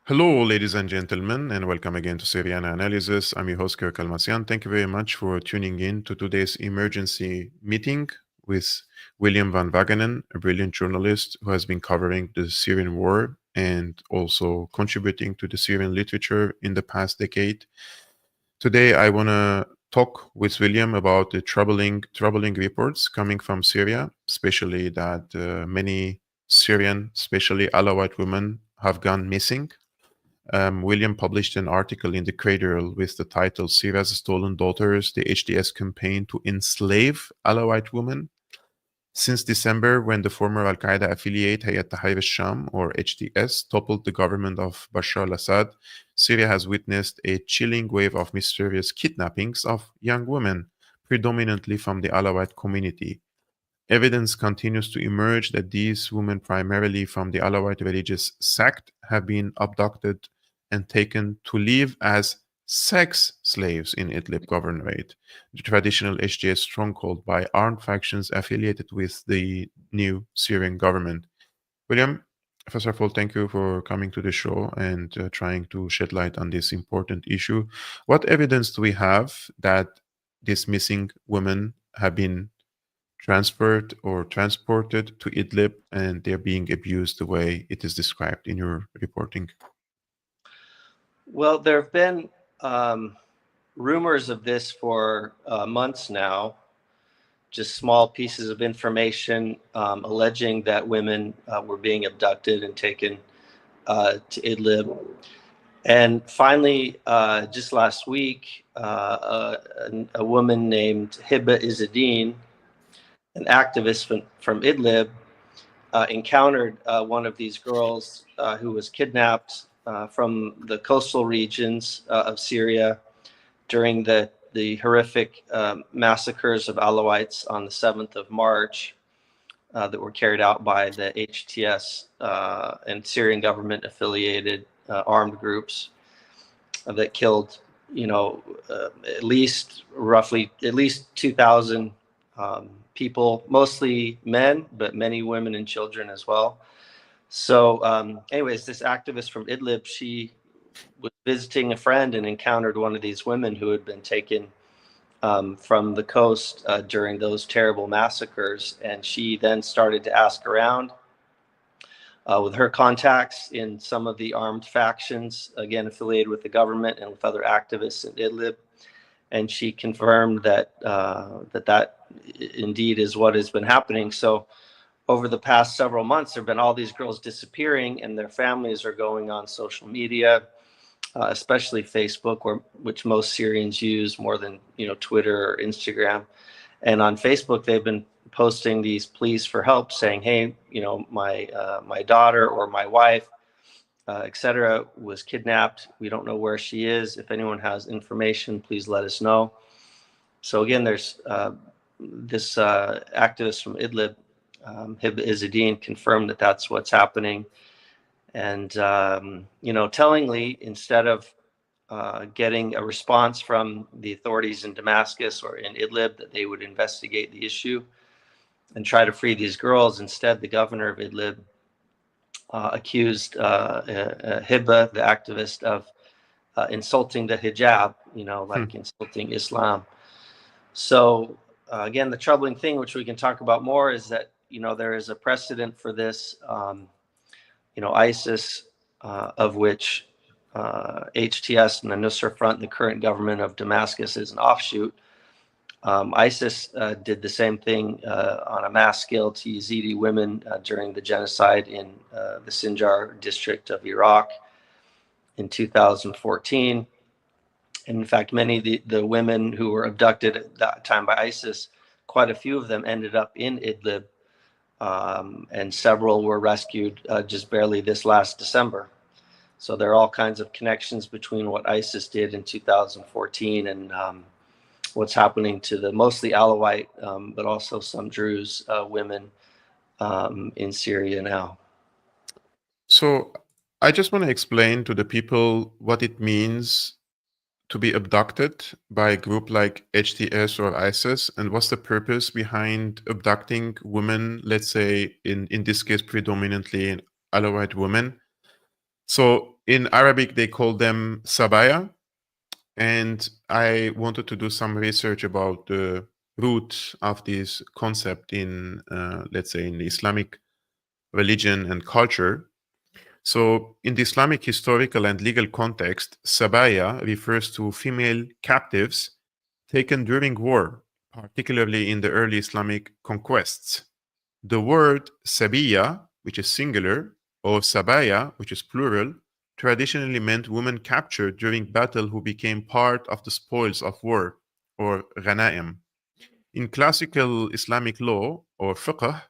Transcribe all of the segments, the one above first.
Hello, ladies and gentlemen, and welcome again to Syriana Analysis. I'm your host, Kevork Almassian. Thank you very much for tuning in to today's emergency meeting with William van Wagenen, a brilliant journalist who has been covering the Syrian war and also contributing to the Syrian literature in the past decade. Today, I want to talk with William about the troubling reports coming from Syria, especially that many Syrian, especially Alawite women, have gone missing. William published an article in the Cradle with the title Syria's Stolen Daughters, the HDS Campaign to Enslave Alawite Women. Since December, when the former Al Qaeda affiliate Hayat Tahrir al-Sham, or HTS, toppled the government of Bashar al Assad, Syria has witnessed a chilling wave of mysterious kidnappings of young women, predominantly from the Alawite community. Evidence continues to emerge that these women, primarily from the Alawite religious sect, have been abducted and taken to live as sex slaves in Idlib governorate, the traditional HDS stronghold, by armed factions affiliated with the new Syrian government. William, first of all, thank you for coming to the show and trying to shed light on this important issue. What evidence do we have that these missing women have been transferred or transported to Idlib and they're being abused the way it is described in your reporting? Well, there have been rumors of this for months now, just small pieces of information alleging that women were being abducted and taken to Idlib. And finally, just last week, a woman named Hibba Izzadeen, an activist from Idlib, encountered one of these girls who was kidnapped from the coastal regions of Syria during the horrific massacres of Alawites on the 7th of March that were carried out by the HTS and Syrian government affiliated armed groups that killed, at least 2,000 people, mostly men, but many women and children as well. So anyways, this activist from Idlib, she was visiting a friend and encountered one of these women who had been taken from the coast during those terrible massacres. And she then started to ask around with her contacts in some of the armed factions, again, affiliated with the government and with other activists in Idlib. And she confirmed that that indeed is what has been happening. So over the past several months, there have been all these girls disappearing, and their families are going on social media, especially Facebook, which most Syrians use more than Twitter or Instagram. And on Facebook, they've been posting these pleas for help, saying, "Hey, my daughter or my wife, etc., was kidnapped. We don't know where she is. If anyone has information, please let us know." So again, there's this activist from Idlib, Hibba Izzadeen, confirmed that that's what's happening. And, tellingly, instead of getting a response from the authorities in Damascus or in Idlib that they would investigate the issue and try to free these girls, instead the governor of Idlib accused Hibba, the activist, of insulting the hijab, like insulting Islam. So again, the troubling thing, which we can talk about more, is that there is a precedent for this. ISIS, of which HTS and the Nusra Front, the current government of Damascus, is an offshoot. ISIS did the same thing on a mass scale to Yazidi women during the genocide in the Sinjar district of Iraq in 2014. And in fact, many of the women who were abducted at that time by ISIS, quite a few of them ended up in Idlib, and several were rescued just barely this last December. So there are all kinds of connections between what ISIS did in 2014 and what's happening to the mostly Alawite, but also some Druze women in Syria now. So I just want to explain to the people what it means to be abducted by a group like HTS or ISIS, and what's the purpose behind abducting women, let's say in this case predominantly Alawite women. So In Arabic, they call them sabaya. And I wanted to do some research about the root of this concept in, let's say, in the Islamic religion and culture. So, in the Islamic historical and legal context, sabaya refers to female captives taken during war, particularly in the early Islamic conquests. The word sabiya, which is singular, or sabaya, which is plural, traditionally meant women captured during battle who became part of the spoils of war, or ghanaim. In classical Islamic law, or fiqh,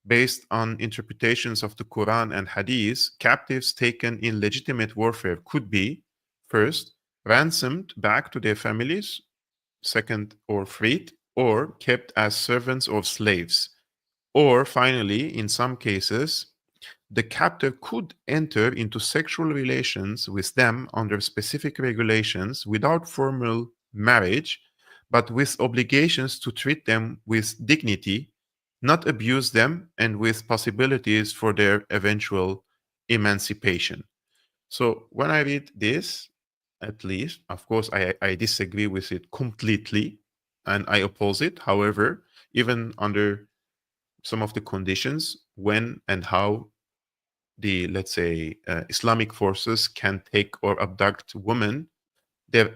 based on interpretations of the Quran and Hadith, captives taken in legitimate warfare could be, first, ransomed back to their families, second, or freed, or kept as servants or slaves. Or finally, in some cases, the captor could enter into sexual relations with them under specific regulations without formal marriage, but with obligations to treat them with dignity, not abuse them, and with possibilities for their eventual emancipation. So when I read this, at least, of course, I disagree with it completely and I oppose it. However, even under some of the conditions when and how the, let's say, Islamic forces can take or abduct women, there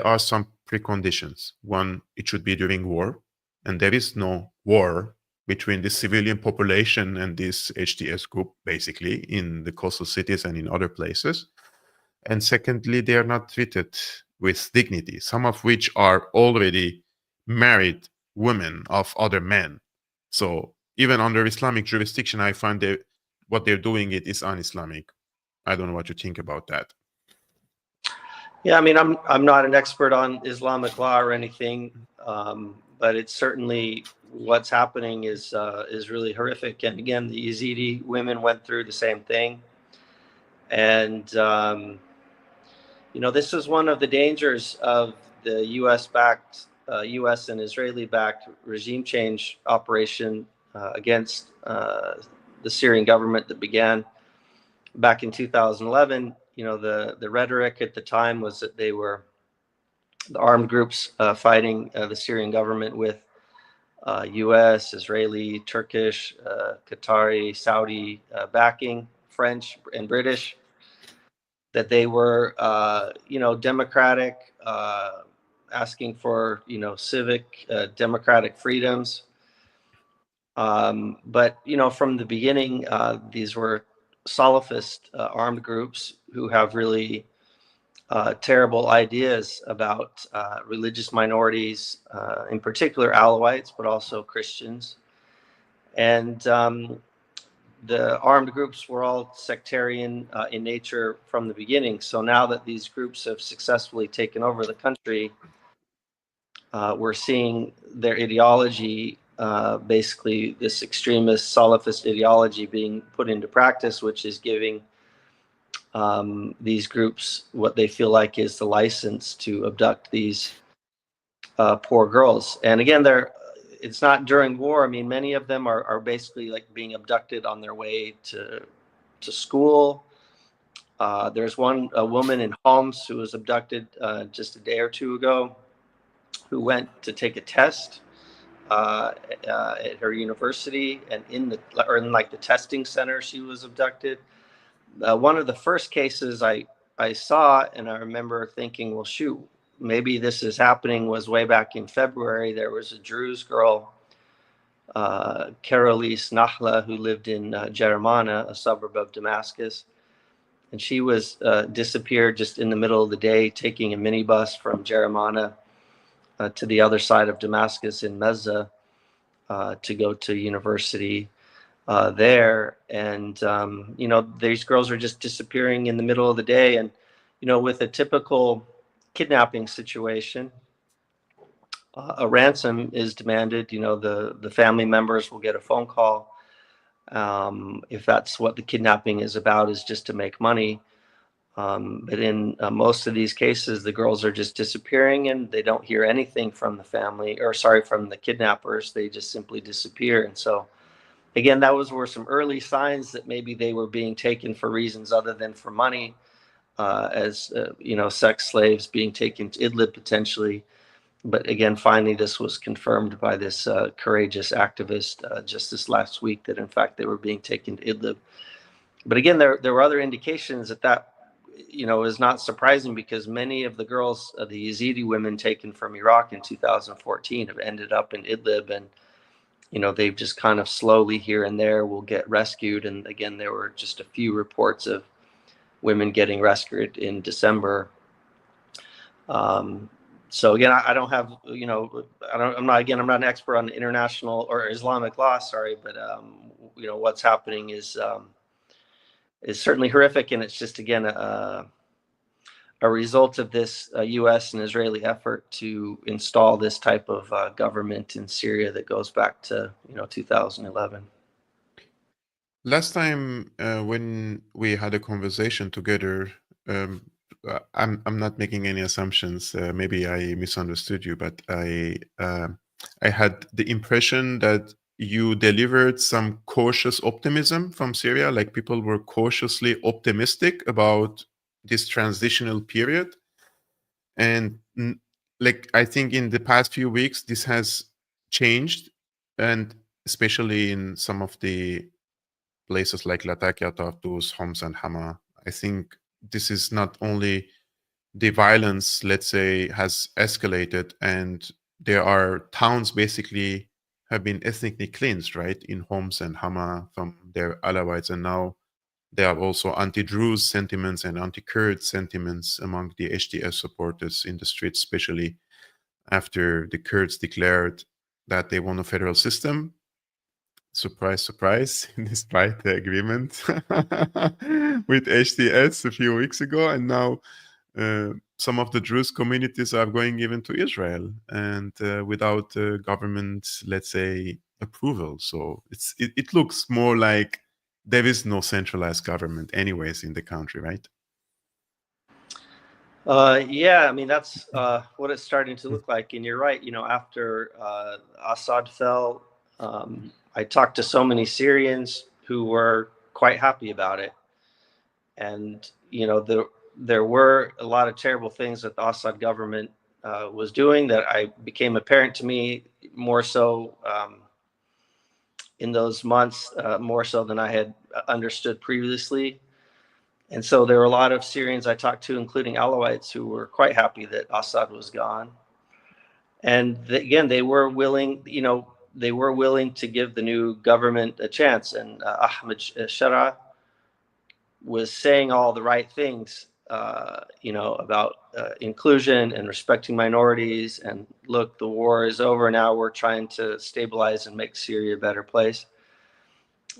are some preconditions. One, it should be during war, and there is no war between the civilian population and this HTS group, basically, in the coastal cities and in other places. And secondly, they are not treated with dignity, some of which are already married women of other men. So even under Islamic jurisdiction, I find that what they're doing it is un-Islamic. I don't know what you think about that. Yeah, I mean, I'm not an expert on Islamic law or anything, but it's certainly what's happening is really horrific. And again, the Yazidi women went through the same thing, and you know, this is one of the dangers of the U.S. and Israeli-backed regime change operation against the Syrian government that began back in 2011. You know, the rhetoric at the time was that they were the armed groups fighting the Syrian government with U.S., Israeli, Turkish, Qatari, Saudi backing, French and British. That they were, you know, democratic, asking for, you know, civic, democratic freedoms. But, you know, from the beginning, these were Salafist armed groups who have really terrible ideas about religious minorities, in particular Alawites, but also Christians. And the armed groups were all sectarian in nature from the beginning. So now that these groups have successfully taken over the country, we're seeing their ideology, basically this extremist Salafist ideology being put into practice, which is giving these groups what they feel like is the license to abduct these poor girls. And again, it's not during war. I mean, many of them are basically like being abducted on their way to school. There's a woman in Homs who was abducted just a day or two ago, who went to take a test at her university, and in like the testing center, she was abducted. One of the first cases I saw, and I remember thinking, well, shoot, maybe this is happening, was way back in February. There was a Druze girl, Karolis Nahla, who lived in Jeramana, a suburb of Damascus. And she was disappeared just in the middle of the day, taking a minibus from Jeramana to the other side of Damascus in Mezza to go to university there. And, you know, these girls are just disappearing in the middle of the day. And, you know, with a typical kidnapping situation, a ransom is demanded. You know, the family members will get a phone call. If that's what the kidnapping is about, is just to make money. But in most of these cases, the girls are just disappearing and they don't hear anything from the family, or sorry, from the kidnappers. They just simply disappear. And so, again, were some early signs that maybe they were being taken for reasons other than for money. as sex slaves being taken to Idlib potentially. But again, finally, this was confirmed by this courageous activist just this last week that in fact they were being taken to Idlib. But again, there were other indications that is not surprising, because many of the girls, the Yazidi women taken from Iraq in 2014, have ended up in Idlib, and they've just kind of slowly here and there will get rescued. And again, there were just a few reports of women getting rescued in December. So again, I don't have, I'm not an expert on international or Islamic law, sorry, but what's happening is certainly horrific, and it's just again a result of this U.S. and Israeli effort to install this type of government in Syria that goes back to 2011. Last time when we had a conversation together, I'm not making any assumptions. Maybe I misunderstood you, but I had the impression that you delivered some cautious optimism from Syria, like people were cautiously optimistic about this transitional period. And like I think in the past few weeks, this has changed, and especially in some of the places like Latakia, Tartus, Homs, and Hama. I think this is not only the violence, let's say, has escalated, and there are towns basically have been ethnically cleansed, right, in Homs and Hama from their Alawites, and now there are also anti-Druze sentiments and anti-Kurd sentiments among the HDS supporters in the streets, especially after the Kurds declared that they want a federal system. Surprise, surprise, despite the agreement with HDS a few weeks ago. And now some of the Druze communities are going even to Israel, and without government, let's say, approval. So it looks more like there is no centralized government anyways in the country, right? Yeah, I mean, that's what it's starting to look like. And you're right, after Assad fell, I talked to so many Syrians who were quite happy about it. And, there were a lot of terrible things that the Assad government was doing that became apparent to me more so in those months, more so than I had understood previously. And so there were a lot of Syrians I talked to, including Alawites, who were quite happy that Assad was gone. And again, they were willing, to give the new government a chance. And Ahmed Shara was saying all the right things, about inclusion and respecting minorities. And look, the war is over now. We're trying to stabilize and make Syria a better place.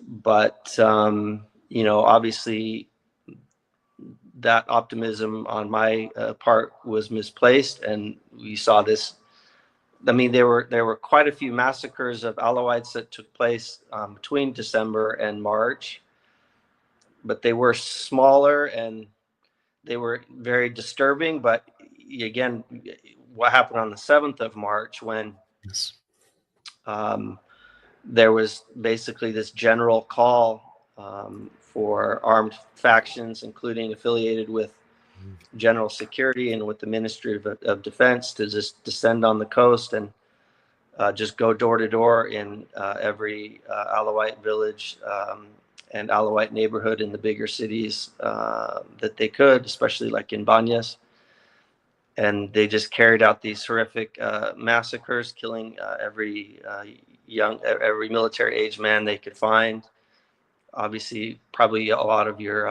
But, obviously, that optimism on my part was misplaced, and we saw this. I mean, there were quite a few massacres of Alawites that took place between December and March, but they were smaller and they were very disturbing. But again, what happened on the 7th of March when Yes. There was basically this general call for armed factions, including affiliated with General Security and with the Ministry of Defense, to just descend on the coast and just go door to door in every Alawite village and Alawite neighborhood in the bigger cities that they could, especially like in Banyas. And they just carried out these horrific massacres, killing every military age man they could find. Obviously, probably a lot of your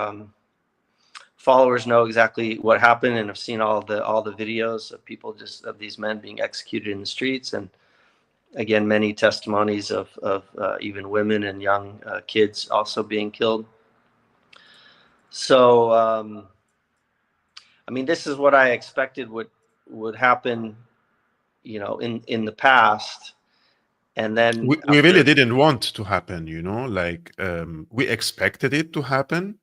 followers know exactly what happened and have seen all the videos of people of these men being executed in the streets. And again, many testimonies of even women and young kids also being killed. So, I mean, this is what I expected would happen, in the past. And then we really didn't want to happen, like we expected it to happen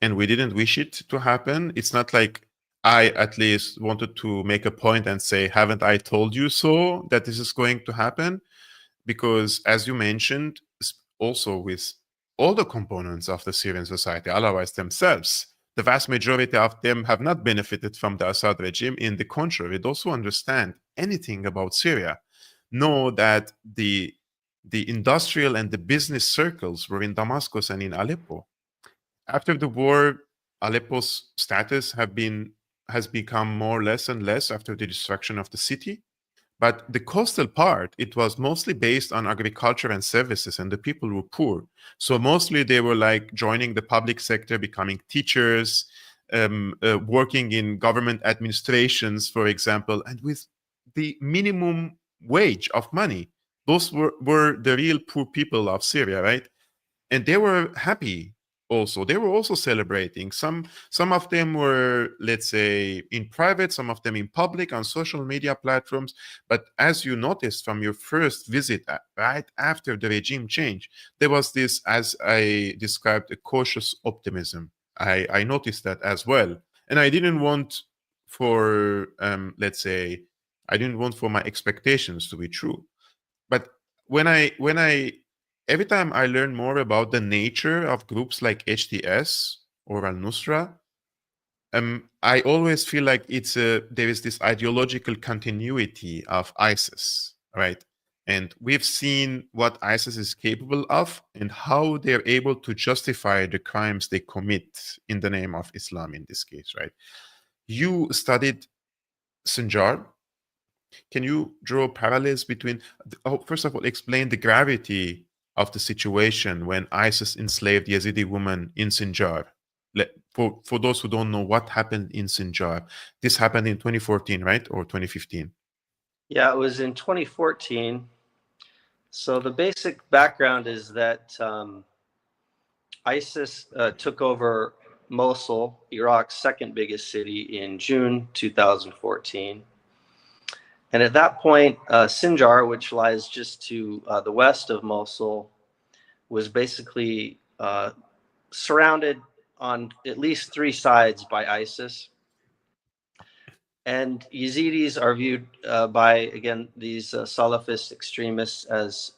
and we didn't wish it to happen. It's not like I at least wanted to make a point and say, haven't I told you so that this is going to happen? Because as you mentioned, also with all the components of the Syrian society, Alawites themselves, the vast majority of them have not benefited from the Assad regime. In the contrary, those who understand anything about Syria know that the industrial and the business circles were in Damascus and in Aleppo. After the war, Aleppo's status has become more less and less after the destruction of the city. But the coastal part, it was mostly based on agriculture and services, and the people were poor. So mostly they were like joining the public sector, becoming teachers, working in government administrations, for example, and with the minimum wage of money. Those were the real poor people of Syria, right? And they were happy also. They were also celebrating. Some of them were, let's say, in private, some of them in public on social media platforms. But as you noticed from your first visit, right after the regime change, there was this, as I described, a cautious optimism. I noticed that as well. And I didn't want for, let's say, I didn't want for my expectations to be true. But when I every time I learn more about the nature of groups like HTS or Al-Nusra, I always feel like there is this ideological continuity of ISIS, right? And we've seen what ISIS is capable of and how they're able to justify the crimes they commit in the name of Islam in this case, right? You studied Sinjar. Can you draw parallels between, first of all, explain the gravity of the situation when ISIS enslaved Yazidi women in Sinjar? For those who don't know what happened in Sinjar, this happened in 2014, right? Or 2015? Yeah, it was in 2014. So the basic background is that ISIS took over Mosul, Iraq's second biggest city, in June 2014. And at that point, Sinjar, which lies just to the west of Mosul, was basically surrounded on at least three sides by ISIS. And Yazidis are viewed by, again, these Salafist extremists as,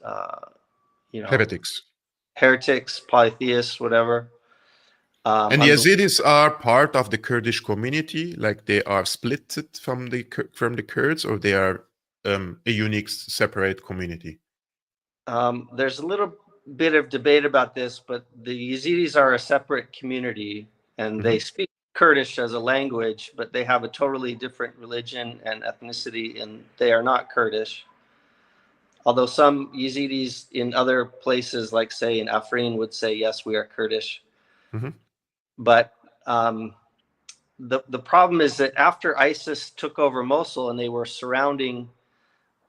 heretics, polytheists, whatever. And Yazidis are part of the Kurdish community, like they are split from the Kurds, or they are a unique, separate community? There's a little bit of debate about this, but the Yazidis are a separate community, and they speak Kurdish as a language, but they have a totally different religion and ethnicity, and they are not Kurdish. Although some Yazidis in other places, like say in Afrin, would say, yes, we are Kurdish. But the problem is that after ISIS took over Mosul and they were surrounding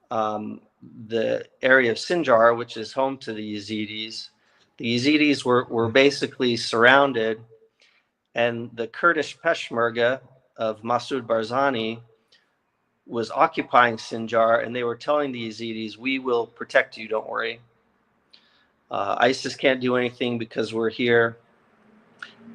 the area of Sinjar, which is home to the Yazidis were basically surrounded, and the Kurdish Peshmerga of Masoud Barzani was occupying Sinjar, and they were telling the Yazidis, we will protect you, don't worry. ISIS can't do anything because we're here.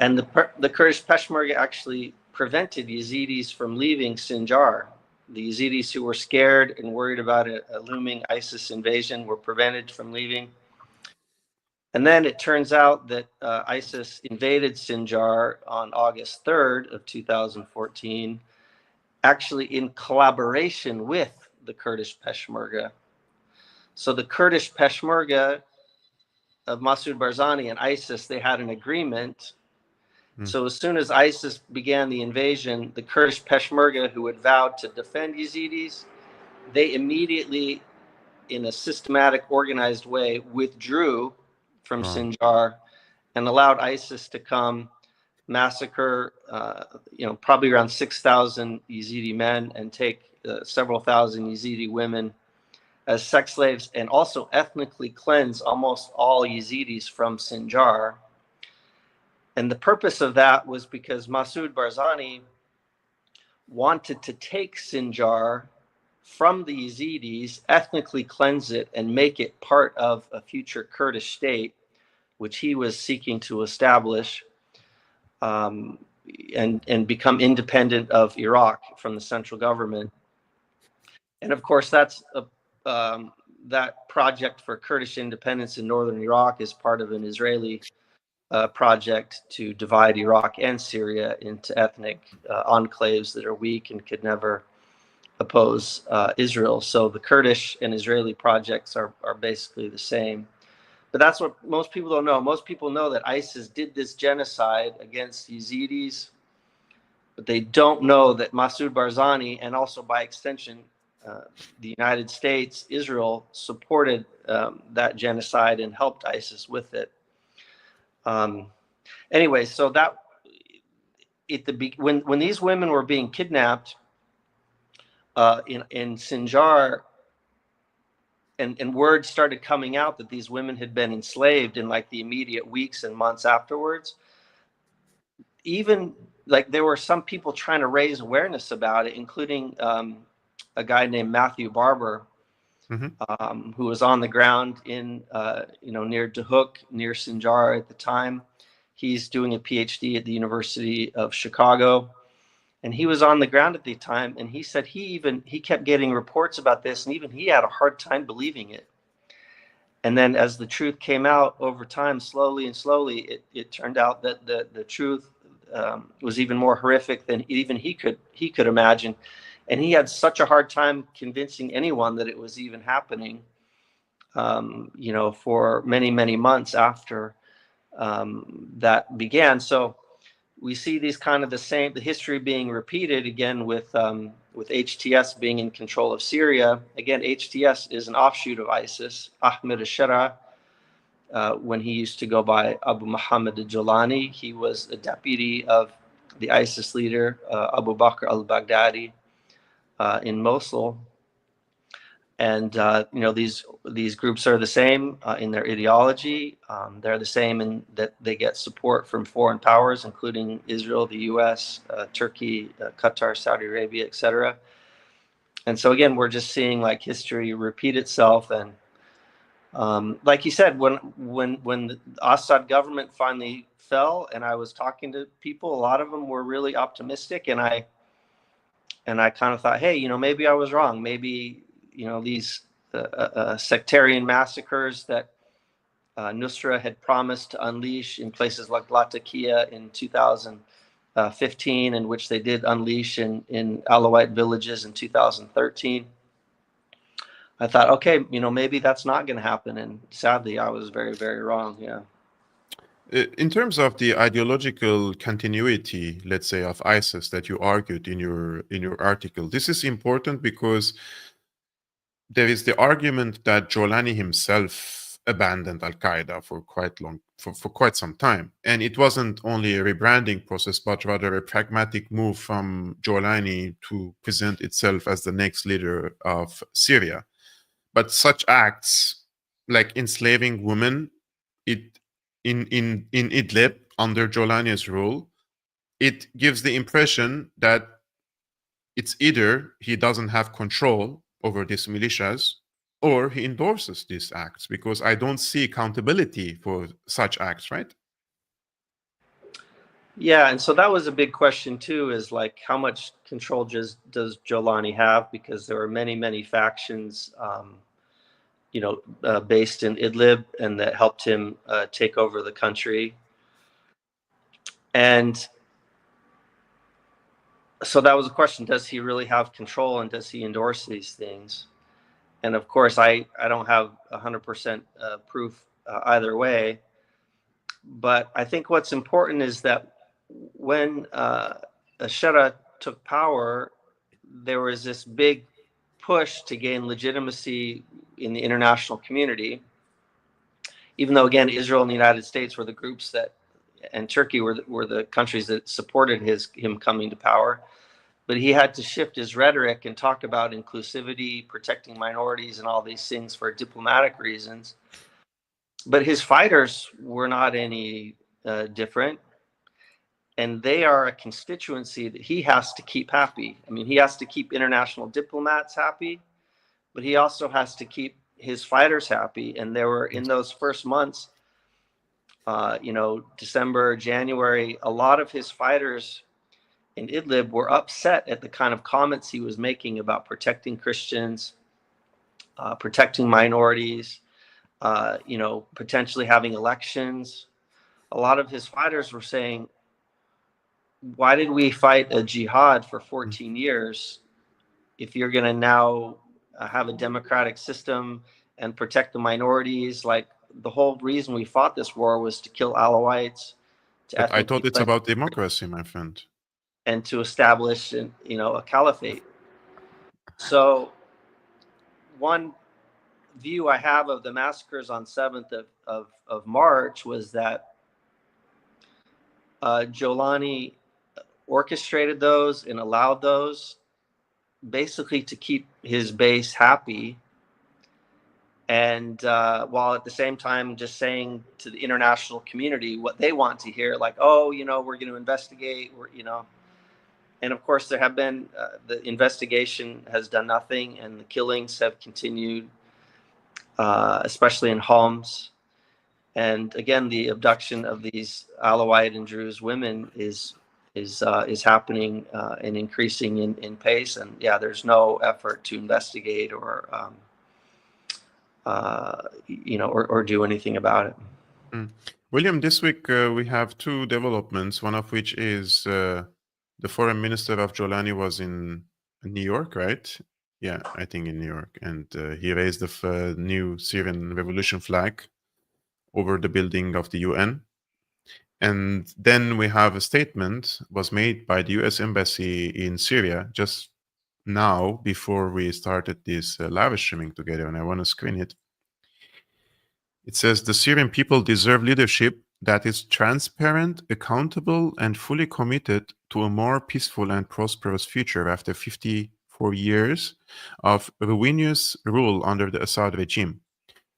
And the Kurdish Peshmerga actually prevented Yazidis from leaving Sinjar. The Yazidis who were scared and worried about a looming ISIS invasion were prevented from leaving. And then it turns out that ISIS invaded Sinjar on August 3rd of 2014, actually in collaboration with the Kurdish Peshmerga. So the Kurdish Peshmerga of Masoud Barzani and ISIS, they had an agreement. So as soon as ISIS began the invasion, the Kurdish Peshmerga, who had vowed to defend Yazidis, they immediately, in a systematic, organized way, withdrew from Sinjar and allowed ISIS to come massacre, probably around 6,000 Yazidi men and take several thousand Yazidi women as sex slaves, and also ethnically cleanse almost all Yazidis from Sinjar. And the purpose of that was because Masoud Barzani wanted to take Sinjar from the Yazidis, ethnically cleanse it, and make it part of a future Kurdish state, which he was seeking to establish, and become independent of Iraq from the central government. And of course, that's that project for Kurdish independence in northern Iraq is part of an Israeli project to divide Iraq and Syria into ethnic enclaves that are weak and could never oppose Israel. So the Kurdish and Israeli projects are basically the same. But that's what most people don't know. Most people know that ISIS did this genocide against Yazidis, but they don't know that Masoud Barzani, and also by extension, the United States, Israel, supported that genocide and helped ISIS with it. Anyway, so that when these women were being kidnapped in Sinjar, and word started coming out that these women had been enslaved in like the immediate weeks and months afterwards, even like there were some people trying to raise awareness about it, including a guy named Matthew Barber, who was on the ground in near Dahuk, near Sinjar at the time. He's doing a PhD at the University of Chicago, and he was on the ground at the time. And he said he kept getting reports about this, and even he had a hard time believing it. And then as the truth came out over time, slowly and slowly, it turned out that the truth was even more horrific than even he could imagine. And he had such a hard time convincing anyone that it was even happening, for many, many months after that began. So we see these kind of the history being repeated again with HTS being in control of Syria. Again, HTS is an offshoot of ISIS. Ahmed al-Shara, when he used to go by Abu Muhammad al-Julani, he was a deputy of the ISIS leader, Abu Bakr al-Baghdadi, in Mosul. And these groups are the same in their ideology. They're the same in that they get support from foreign powers, including Israel, the U.S., Turkey, Qatar, Saudi Arabia, etc. And so again, we're just seeing like history repeat itself. And like you said, when the Assad government finally fell, and I was talking to people, a lot of them were really optimistic, and I kind of thought, hey, maybe I was wrong. Maybe these sectarian massacres that Nusra had promised to unleash in places like Latakia in 2015, and which they did unleash in Alawite villages in 2013. I thought, okay, maybe that's not going to happen. And sadly, I was very, very wrong. Yeah. In terms of the ideological continuity, let's say, of ISIS that you argued in your article, this is important because there is the argument that Julani himself abandoned Al-Qaeda for quite some time. And it wasn't only a rebranding process, but rather a pragmatic move from Julani to present itself as the next leader of Syria. But such acts, like enslaving women, in Idlib under Julani's rule, it gives the impression that it's either he doesn't have control over these militias, or he endorses these acts, because I don't see accountability for such acts, right? Yeah, and so that was a big question too, is like how much control does Julani have? Because there were many, many factions, based in Idlib, and that helped him take over the country. And so that was a question: does he really have control, and does he endorse these things? And of course, I don't have 100% proof either way. But I think what's important is that when Ashara took power, there was this big push to gain legitimacy in the international community. Even though, again, Israel and the United States were the groups and Turkey were the countries that supported him coming to power. But he had to shift his rhetoric and talk about inclusivity, protecting minorities, and all these things for diplomatic reasons. But his fighters were not any different. And they are a constituency that he has to keep happy. I mean, he has to keep international diplomats happy, but he also has to keep his fighters happy. And there were, in those first months, December, January, a lot of his fighters in Idlib were upset at the kind of comments he was making about protecting Christians, protecting minorities, potentially having elections. a lot of his fighters were saying, why did we fight a jihad for 14 years if you're going to now have a democratic system and protect the minorities? Like, the whole reason we fought this war was to kill Alawites, to But I ethnically thought it's cleanse, about democracy, my friend. and to establish, a caliphate. So one view I have of the massacres on 7th of March was that Julani orchestrated those and allowed those basically to keep his base happy, and while at the same time just saying to the international community what they want to hear, like, oh, we're going to investigate, and of course there have been the investigation has done nothing, and the killings have continued, especially in Homs. And again, the abduction of these Alawite and Druze women is happening and increasing in pace. And yeah, there's no effort to investigate or or do anything about it. William, this week we have two developments. One of which is the foreign minister of Julani was in New York, right? Yeah, I think in New York, and he raised the new Syrian revolution flag over the building of the UN. And then we have a statement was made by the US Embassy in Syria just now before we started this live streaming together, and I want to screen it. It says the Syrian people deserve leadership that is transparent, accountable, and fully committed to a more peaceful and prosperous future after 54 years of ruinous rule under the Assad regime.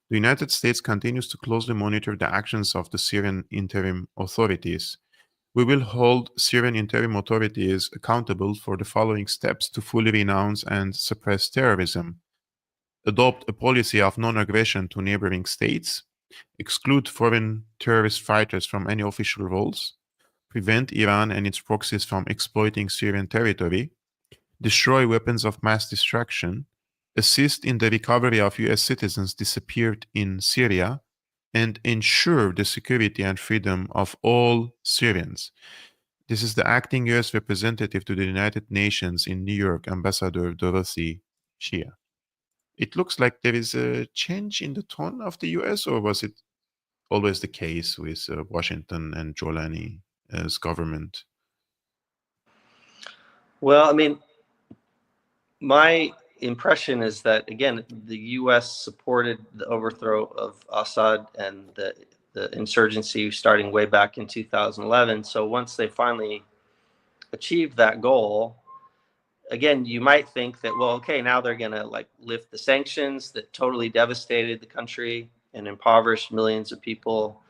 The United States continues to closely monitor the actions of the Syrian interim authorities. We will hold Syrian interim authorities accountable for the following steps to fully renounce and suppress terrorism: adopt a policy of non-aggression to neighboring states, exclude foreign terrorist fighters from any official roles, prevent Iran and its proxies from exploiting Syrian territory, destroy weapons of mass destruction, assist in the recovery of US citizens disappeared in Syria, and ensure the security and freedom of all Syrians. This is the acting US representative to the United Nations in New York, Ambassador Dorothy Shea. It looks like there is a change in the tone of the US, or was it always the case with Washington and Julani's government? Well, I mean, my impression is that, again, the U.S. supported the overthrow of Assad and the insurgency starting way back in 2011. So once they finally achieved that goal, again, you might think that, well, okay, now they're going to like lift the sanctions that totally devastated the country and impoverished millions of people,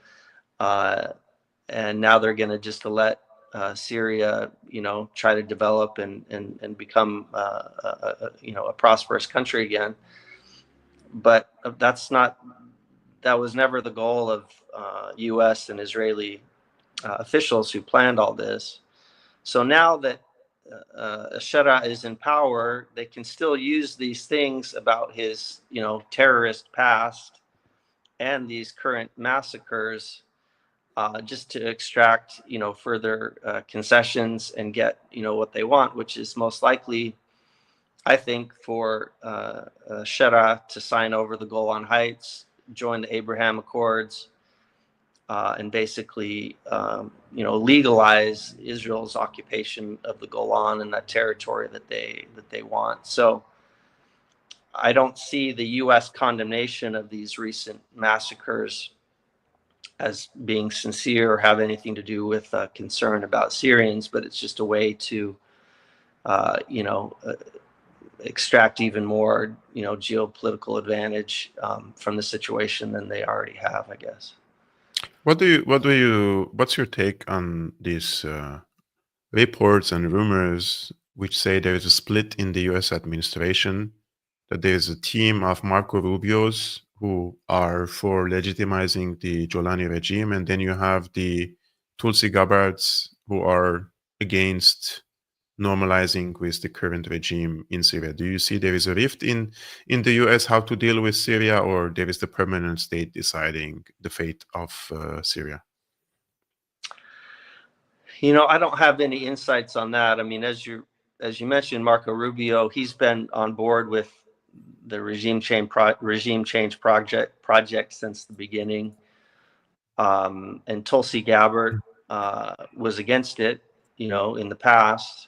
and now they're going to just let Syria, try to develop and become, a prosperous country again. But that was never the goal of U.S. and Israeli officials who planned all this. So now that Shara is in power, they can still use these things about his, terrorist past and these current massacres just to extract, further concessions and get, what they want, which is most likely, I think, for Shara to sign over the Golan Heights, join the Abraham Accords, and basically, legalize Israel's occupation of the Golan and that territory that they want. So I don't see the U.S. condemnation of these recent massacres as being sincere or have anything to do with concern about Syrians, but it's just a way to, extract even more, geopolitical advantage from the situation than they already have, I guess. What's your take on these reports and rumors which say there is a split in the US administration, that there is a team of Marco Rubios who are for legitimizing the Julani regime, and then you have the Tulsi Gabbards who are against normalizing with the current regime in Syria? Do you see there is a rift in the US how to deal with Syria, or there is the permanent state deciding the fate of Syria? You know, I don't have any insights on that. I mean, as you mentioned, Marco Rubio, he's been on board with the regime change project since the beginning. And Tulsi Gabbard was against it, you know, in the past.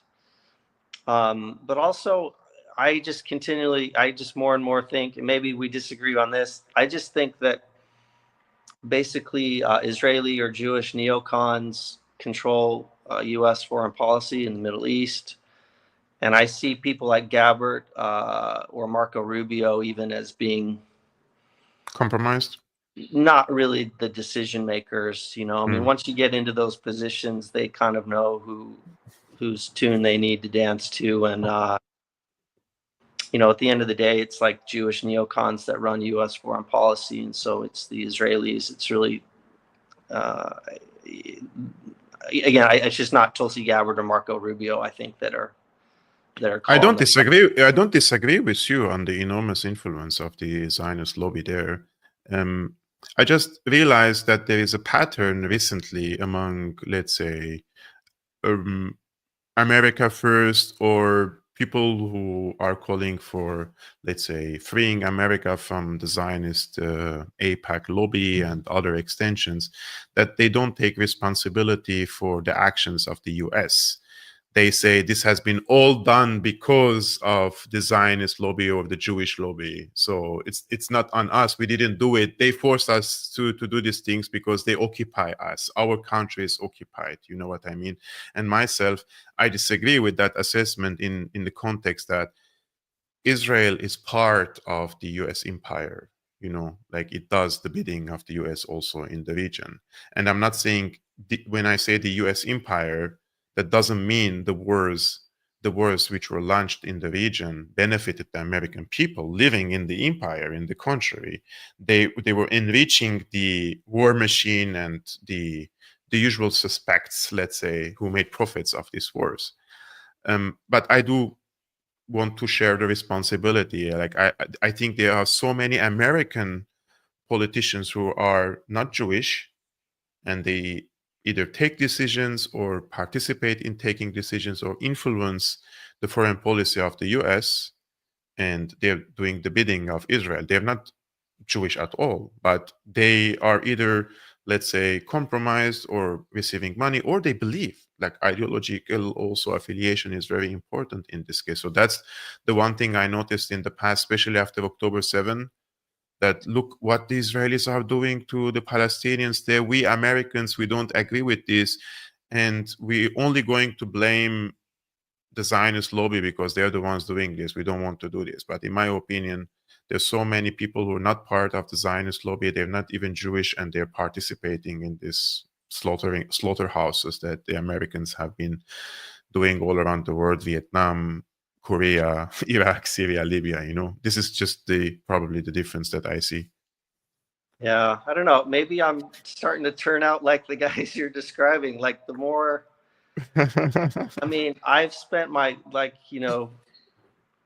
But also, I just more and more think, and maybe we disagree on this, I just think that basically Israeli or Jewish neocons control U.S. foreign policy in the Middle East. And I see people like Gabbard or Marco Rubio even as being compromised, not really the decision makers. You know, I mean, once you get into those positions, they kind of know whose tune they need to dance to. And, you know, at the end of the day, it's like Jewish neocons that run U.S. foreign policy. And so it's the Israelis. It's really, again, it's just not Tulsi Gabbard or Marco Rubio, I think, that are I don't disagree. I don't disagree with you on the enormous influence of the Zionist lobby there. I just realized that there is a pattern recently among, let's say, America First or people who are calling for, let's say, freeing America from the Zionist AIPAC lobby and other extensions, that they don't take responsibility for the actions of the US. They say this has been all done because of the Zionist lobby or the Jewish lobby. So it's not on us. We didn't do it. They forced us to do these things because they occupy us. Our country is occupied. You know what I mean? And myself, I disagree with that assessment in the context that Israel is part of the US empire. You know, like it does the bidding of the US also in the region. And I'm not saying when I say the US empire, that doesn't mean the wars which were launched in the region benefited the American people living in the empire. In the contrary, they were enriching the war machine and the usual suspects, let's say, who made profits of these wars. But I do want to share the responsibility. Like I think there are so many American politicians who are not Jewish, and they either take decisions or participate in taking decisions or influence the foreign policy of the US, and they're doing the bidding of Israel. They're not Jewish at all, but they are either, let's say, compromised or receiving money, or they believe. Like ideological also affiliation is very important in this case. So that's the one thing I noticed in the past, especially after October 7, that look what the Israelis are doing to the Palestinians there. We Americans, we don't agree with this, and we're only going to blame the Zionist lobby because they're the ones doing this. We don't want to do this. But in my opinion, there's so many people who are not part of the Zionist lobby. They're not even Jewish, and they're participating in this slaughterhouses that the Americans have been doing all around the world, Vietnam, Korea, Iraq, Syria, Libya. You know, this is just probably the difference that I see. Yeah, I don't know. Maybe I'm starting to turn out like the guys you're describing. Like the more, I mean, I've spent my, like, you know,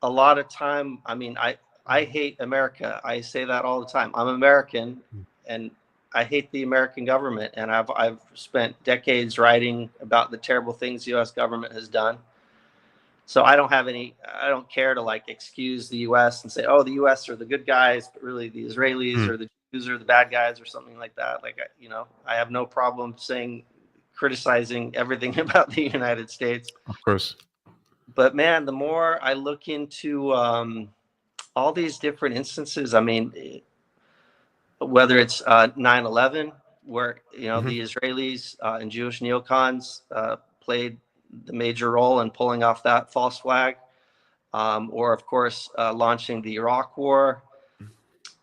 a lot of time. I mean, I hate America. I say that all the time. I'm American, and I hate the American government. And I've spent decades writing about the terrible things the U.S. government has done. So I don't care to like excuse the U.S. and say, oh, the U.S. are the good guys, but really the Israelis or the Jews are the bad guys or something like that. Like, you know, I have no problem criticizing everything about the United States. Of course. But man, the more I look into all these different instances, I mean, whether it's 9/11, where, you know, the Israelis and Jewish neocons played the major role in pulling off that false flag, or of course launching the Iraq War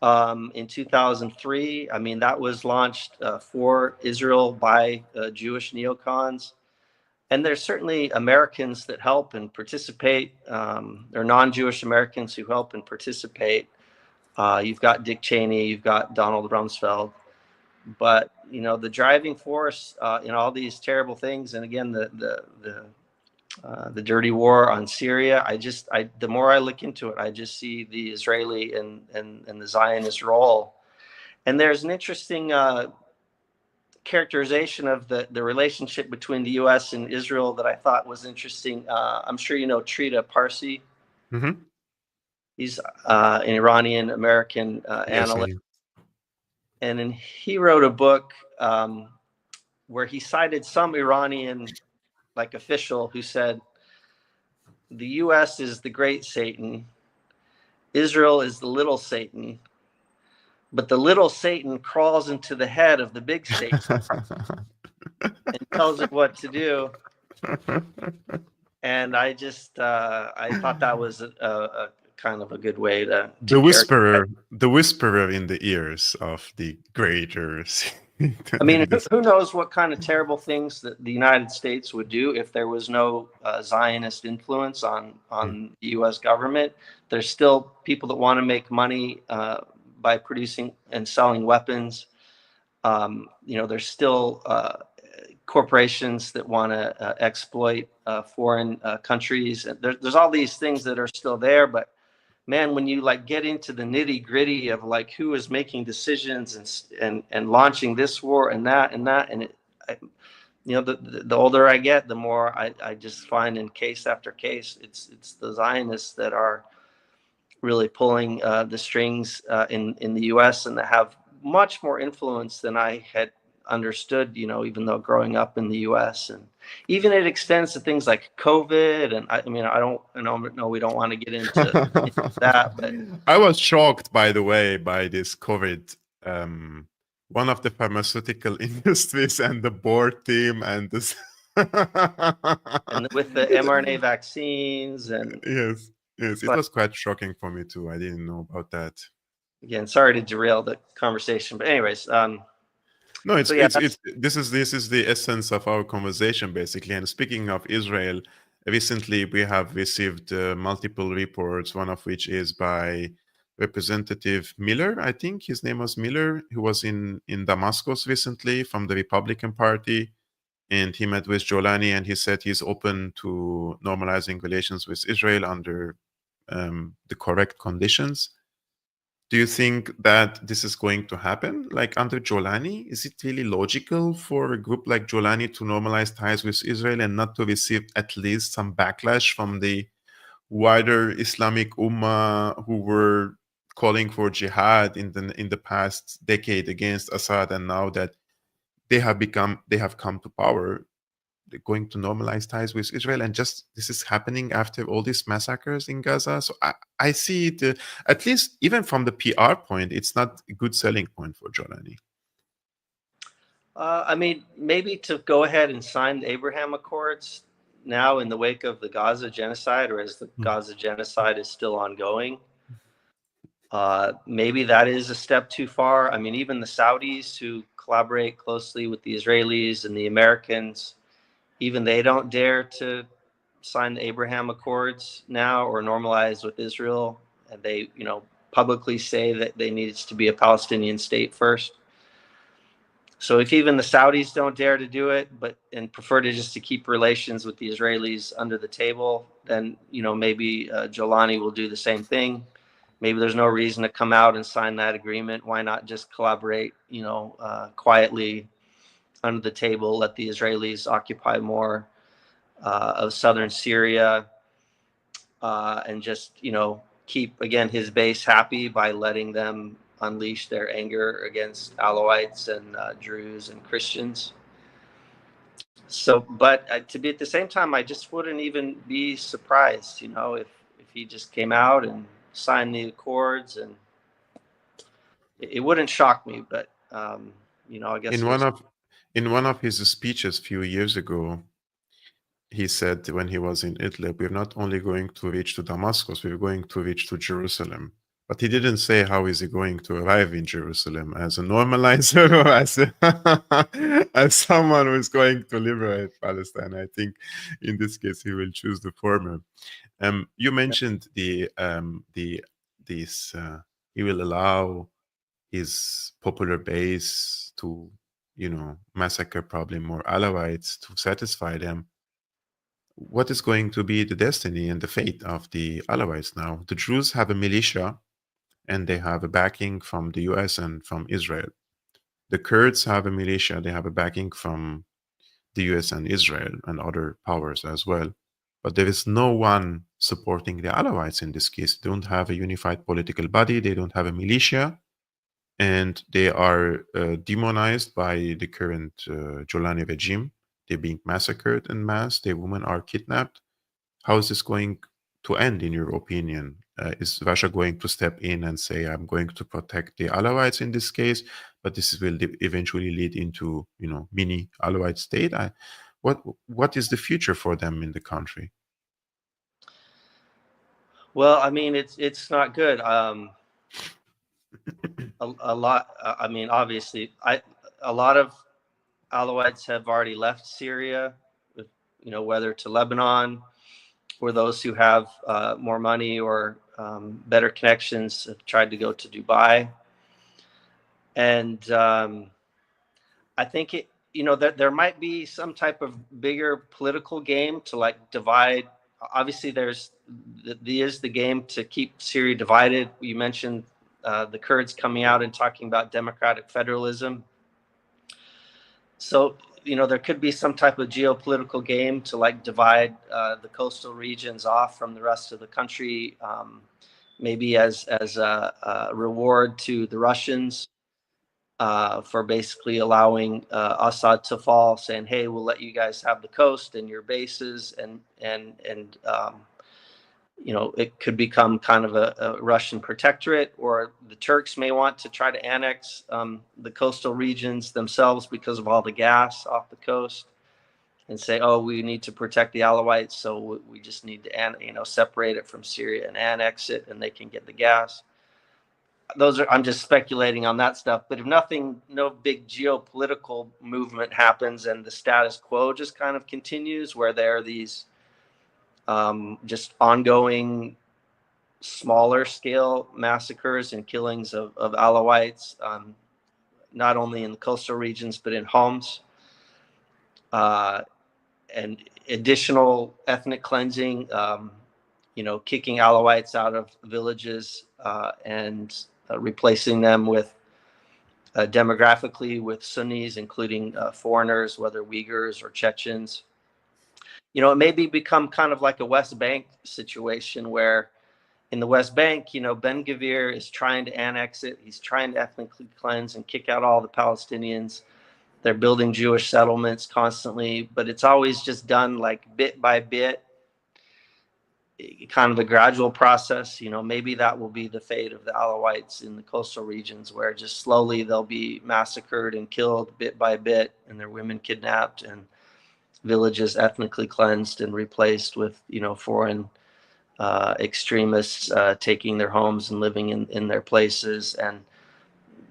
in 2003. I mean, that was launched for Israel by Jewish neocons. And there's certainly Americans that help and participate. There are non-Jewish Americans who help and participate. You've got Dick Cheney, you've got Donald Rumsfeld. But, you know, the driving force in all these terrible things, and again, the dirty war on Syria, the more I look into it, I just see the Israeli and the Zionist role. And there's an interesting characterization of the relationship between the U.S. and Israel that I thought was interesting. I'm sure you know Trita Parsi. Mm-hmm. He's an Iranian American Yes, analyst, and then he wrote a book where he cited some Iranian official who said the U.S. is the great Satan, Israel is the little Satan, but the little Satan crawls into the head of the big Satan and tells it what to do. And I just I thought that was a kind of a good way to characterize. the whisperer in the ears of the greater. I mean, who knows what kind of terrible things that the United States would do if there was no Zionist influence on the U.S. government. There's still people that want to make money by producing and selling weapons. There's still corporations that want to exploit foreign countries. There's all these things that are still there, but man, when you get into the nitty gritty of who is making decisions and launching this war and that and it, the older I get, the more I just find in case after case, it's the Zionists that are really pulling the strings in the U.S. and that have much more influence than I had understood, even though growing up in the U.S. and even it extends to things like COVID. And I mean, I don't know, we don't want to get into that, but I was shocked, by the way, by this COVID. One of the pharmaceutical industries and the board team and this. And with the mRNA vaccines and yes, it was quite shocking for me too. I didn't know about that. Again, sorry to derail the conversation, but anyways, no, this is the essence of our conversation basically. And speaking of Israel, recently we have received multiple reports, one of which is by Representative Miller. I think his name was Miller, who was in Damascus recently from the Republican Party, and he met with Julani, and he said he's open to normalizing relations with Israel under the correct conditions. Do you think that this is going to happen, under Julani? Is it really logical for a group like Julani to normalize ties with Israel and not to receive at least some backlash from the wider Islamic Ummah who were calling for jihad in the past decade against Assad, and now that they have come to power, they're going to normalize ties with Israel, and just this is happening after all these massacres in Gaza. So I see it, at least even from the PR point, it's not a good selling point for Julani. I mean, maybe to go ahead and sign the Abraham Accords now in the wake of the Gaza genocide, or as the Gaza genocide is still ongoing. Maybe that is a step too far. I mean, even the Saudis, who collaborate closely with the Israelis and the Americans, even they don't dare to sign the Abraham Accords now or normalize with Israel. And they, publicly say that there needs to be a Palestinian state first. So if even the Saudis don't dare to do it, and prefer to keep relations with the Israelis under the table, then maybe Julani will do the same thing. Maybe there's no reason to come out and sign that agreement. Why not just collaborate, quietly under the table, let the Israelis occupy more of southern Syria, and just, keep, again, his base happy by letting them unleash their anger against Alawites and Druze and Christians. So, but to be at the same time, I just wouldn't even be surprised, if he just came out and signed the accords, and it wouldn't shock me. But I guess in one of his speeches a few years ago, he said when he was in Idlib, we're not only going to reach to Damascus, we're going to reach to Jerusalem. But he didn't say how is he going to arrive in Jerusalem, as a normalizer or as someone who is going to liberate Palestine. I think in this case he will choose the former. You mentioned he will allow his popular base to massacre probably more Alawites to satisfy them. What is going to be the destiny and the fate of the Alawites now? The Druze have a militia, and they have a backing from the US and from Israel. The Kurds have a militia. They have a backing from the US and Israel and other powers as well. But there is no one supporting the Alawites in this case. They don't have a unified political body. They don't have a militia. And they are demonized by the current Julani regime. They're being massacred en masse. Their women are kidnapped. How is this going to end, in your opinion? Is Russia going to step in and say, I'm going to protect the Alawites in this case, but this will eventually lead into, mini Alawite state? What is the future for them in the country? Well, I mean, it's not good. A lot. I mean, obviously, a lot of Alawites have already left Syria, whether to Lebanon, or those who have more money or better connections have tried to go to Dubai. And I think that there might be some type of bigger political game to like divide. Obviously, there's the game to keep Syria divided. You mentioned the Kurds coming out and talking about democratic federalism. So, there could be some type of geopolitical game to like divide the coastal regions off from the rest of the country, maybe as a reward to the Russians for basically allowing Assad to fall, saying, "Hey, we'll let you guys have the coast and your bases," and it could become kind of a Russian protectorate, or the Turks may want to try to annex the coastal regions themselves because of all the gas off the coast, and say, "Oh, we need to protect the Alawites, so we just need to separate it from Syria and annex it, and they can get the gas." I'm just speculating on that stuff. But if no big geopolitical movement happens and the status quo just kind of continues, where there are these just ongoing smaller scale massacres and killings of Alawites, not only in the coastal regions, but in homes, and additional ethnic cleansing, kicking Alawites out of villages and replacing them with demographically with Sunnis, including foreigners, whether Uyghurs or Chechens. It maybe become kind of like a West Bank situation where in the West Bank, Ben Gvir is trying to annex it. He's trying to ethnically cleanse and kick out all the Palestinians. They're building Jewish settlements constantly, but it's always just done like bit by bit, kind of a gradual process. Maybe that will be the fate of the Alawites in the coastal regions, where just slowly they'll be massacred and killed bit by bit, and their women kidnapped, and villages ethnically cleansed and replaced with foreign extremists taking their homes and living in their places, and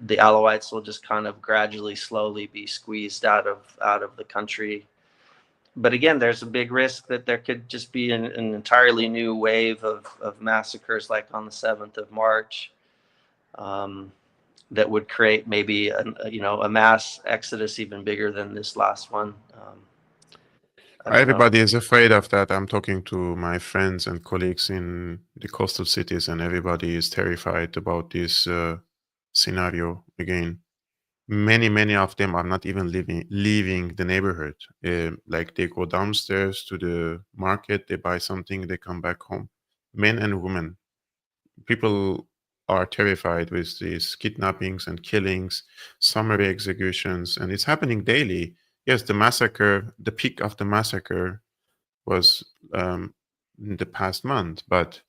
the Alawites will just kind of gradually, slowly be squeezed out of the country. But again, there's a big risk that there could just be an entirely new wave of massacres, like on the 7th of March, that would create maybe a mass exodus even bigger than this last one. Everybody is afraid of that. I'm talking to my friends and colleagues in the coastal cities, and everybody is terrified about this scenario again. Many of them are not even leaving the neighborhood. Like they go downstairs to the market, they buy something, they come back home. Men and women. People are terrified with these kidnappings and killings, summary executions, and it's happening daily. Yes, the peak of the massacre was in the past month, but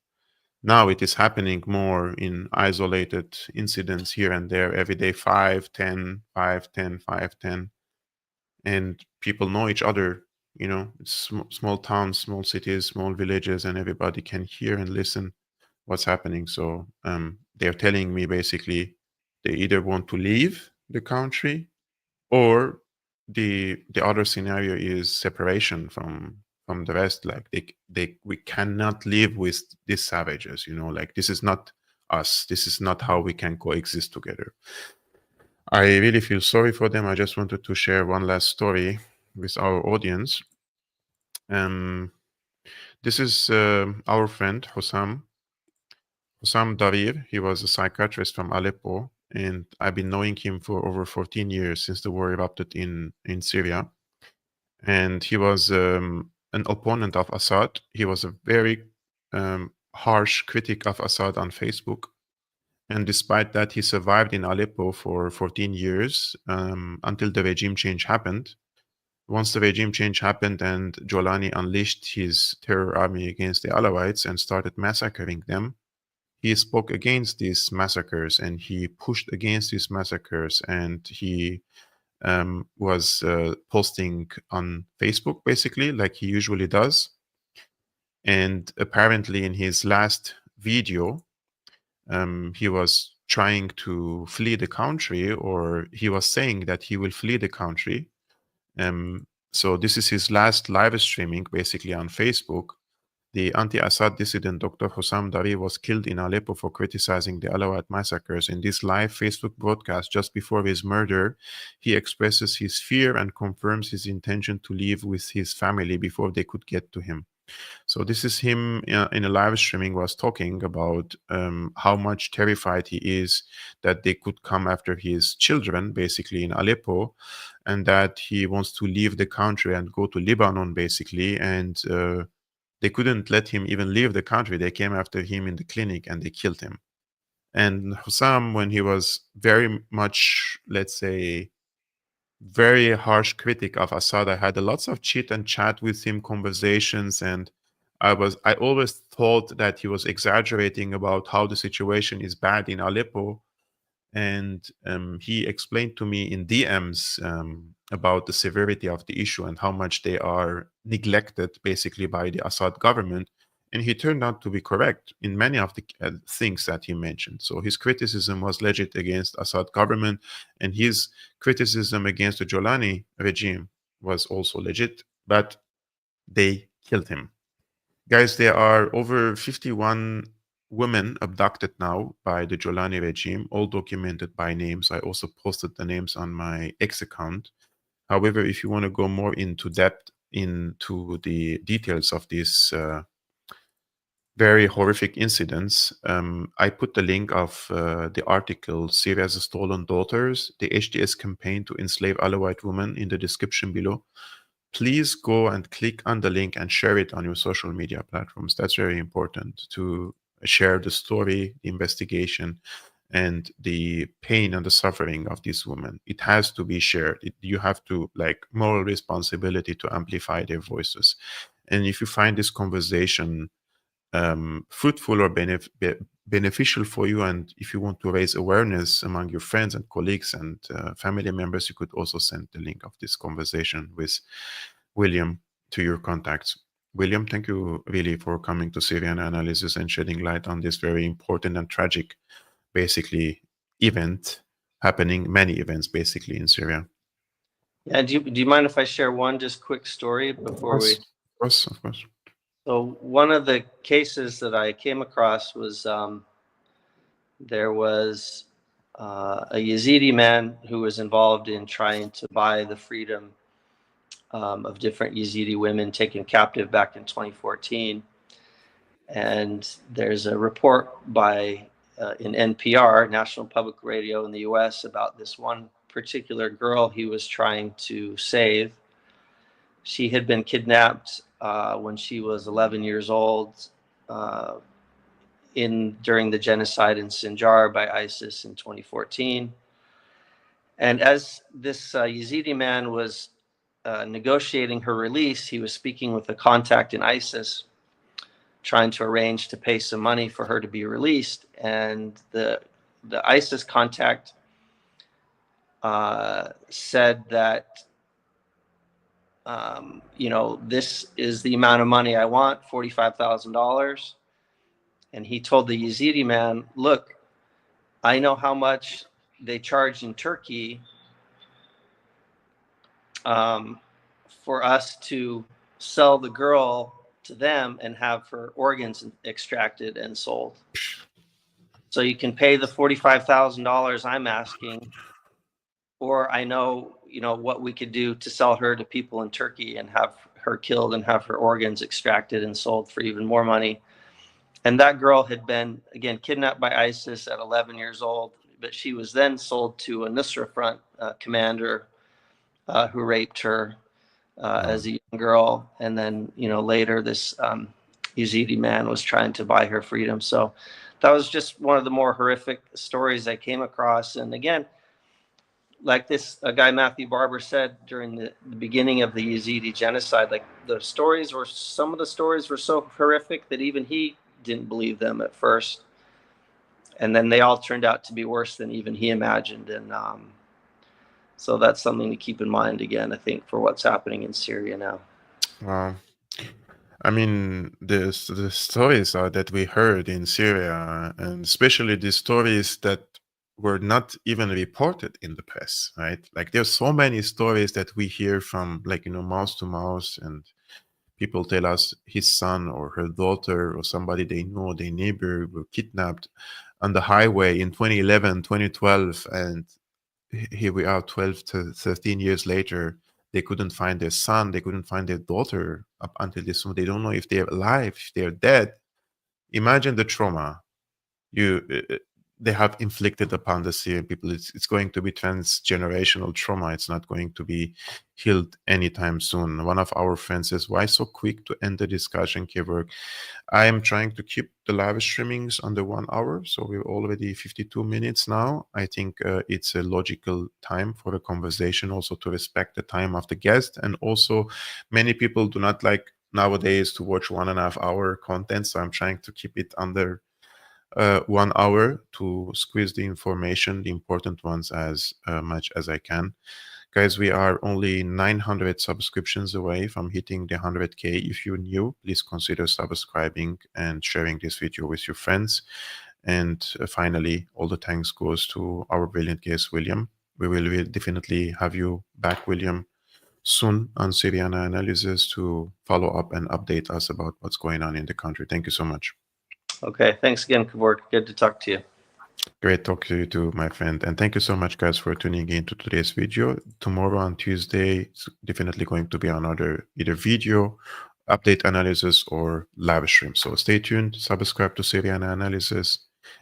now it is happening more in isolated incidents here and there, every day, 5, 10, 5, 10, 5, 10. And people know each other, it's small towns, small cities, small villages, and everybody can hear and listen what's happening. So they're telling me basically they either want to leave the country, or the other scenario is separation from the rest. Like we cannot live with these savages, like this is not us, this is not how we can coexist together. I really feel sorry for them. I just wanted to share one last story with our audience. This is our friend Hussam Darir. He was a psychiatrist from Aleppo, and I've been knowing him for over 14 years since the war erupted in Syria. And he was an opponent of Assad. He was a very harsh critic of Assad on Facebook. And despite that, he survived in Aleppo for 14 years until the regime change happened. Once the regime change happened and Julani unleashed his terror army against the Alawites and started massacring them, he spoke against these massacres and he pushed against these massacres, and he was posting on Facebook basically like he usually does. And apparently in his last video, he was trying to flee the country, or he was saying that he will flee the country. So this is his last live streaming basically on Facebook. The anti-Assad dissident Dr. Dari was killed in Aleppo for criticizing the Alawite massacres. In this live Facebook broadcast just before his murder, he expresses his fear and confirms his intention to leave with his family before they could get to him. So this is him in a live streaming was talking about how much terrified he is that they could come after his children, basically in Aleppo, and that he wants to leave the country and go to Lebanon, basically. And they couldn't let him even leave the country. They came after him in the clinic and they killed him. And Hussam, when he was very much, let's say, very harsh critic of Assad, I had lots of chit and chat with him, conversations, and I always thought that he was exaggerating about how the situation is bad in Aleppo. And he explained to me in DMs about the severity of the issue and how much they are neglected basically by the Assad government. And he turned out to be correct in many of the things that he mentioned. So his criticism was legit against Assad government, and his criticism against the Julani regime was also legit, but they killed him. Guys, there are over 51 women abducted now by the Julani regime, all documented by names. I also posted the names on my X account. However, if you want to go more into depth into the details of these very horrific incidents, I put the link of the article Syria's Stolen Daughters, the HDS campaign to enslave Alawite women in the description below. Please go and click on the link and share it on your social media platforms. That's very important to share the story, the investigation, and the pain and the suffering of these women. It has to be shared. You have to moral responsibility to amplify their voices. And if you find this conversation fruitful or beneficial for you, and if you want to raise awareness among your friends and colleagues and family members, you could also send the link of this conversation with William to your contacts. William, thank you really for coming to Syriana Analysis and shedding light on this very important and tragic, basically, event happening, many events basically in Syria. Yeah, do you mind if I share one just quick story before we? Of course. So one of the cases that I came across was there was a Yazidi man who was involved in trying to buy the freedom of different Yazidi women taken captive back in 2014. And there's a report by in NPR, National Public Radio in the US, about this one particular girl he was trying to save. She had been kidnapped when she was 11 years old during the genocide in Sinjar by ISIS in 2014. And as this Yazidi man was negotiating her release, he was speaking with a contact in ISIS, trying to arrange to pay some money for her to be released. And the ISIS contact said that, this is the amount of money I want, $45,000. And he told the Yazidi man, look, I know how much they charge in Turkey for us to sell the girl to them and have her organs extracted and sold. So you can pay the $45,000 I'm asking, or I know, what we could do to sell her to people in Turkey and have her killed and have her organs extracted and sold for even more money. And that girl had been, again, kidnapped by ISIS at 11 years old, but she was then sold to a Nusra Front commander who raped her as a young girl. And then, later this Yazidi man was trying to buy her freedom. So that was just one of the more horrific stories I came across. And again, like this guy Matthew Barber said during the beginning of the Yazidi genocide, like some of the stories were so horrific that even he didn't believe them at first. And then they all turned out to be worse than even he imagined. And so that's something to keep in mind again, I think, for what's happening in Syria now. Wow. I mean, the stories that we heard in Syria, and especially the stories that were not even reported in the press, right? Like there's so many stories that we hear from, like, mouth to mouth, and people tell us his son or her daughter or somebody they know, their neighbor, were kidnapped on the highway in 2011, 2012, and here we are 12 to 13 years later. They couldn't find their son, they couldn't find their daughter up until this moment. They don't know if they're alive, if they're dead. Imagine the trauma they have inflicted upon the Syrian people. It's going to be transgenerational trauma. It's not going to be healed anytime soon. One of our friends says, why so quick to end the discussion, Kevork? I am trying to keep the live streamings under 1 hour. So we're already 52 minutes now. I think it's a logical time for a conversation, also to respect the time of the guest. And also many people do not like nowadays to watch 1.5 hour content. So I'm trying to keep it under 1 hour to squeeze the information, the important ones, as much as I can. Guys, we are only 900 subscriptions away from hitting the 100K. If you're new, please consider subscribing and sharing this video with your friends. And finally, all the thanks goes to our brilliant guest, William. We will definitely have you back, William, soon on Syriana Analysis to follow up and update us about what's going on in the country. Thank you so much. Okay, thanks again, Kevork. Good to talk to you. Great talk to you too, my friend. And thank you so much, guys, for tuning in to today's video. Tomorrow on Tuesday, it's definitely going to be another either video, update analysis, or live stream. So stay tuned, subscribe to Syriana Analysis,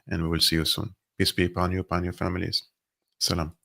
and we will see you soon. Peace be upon you, upon your families. Salam.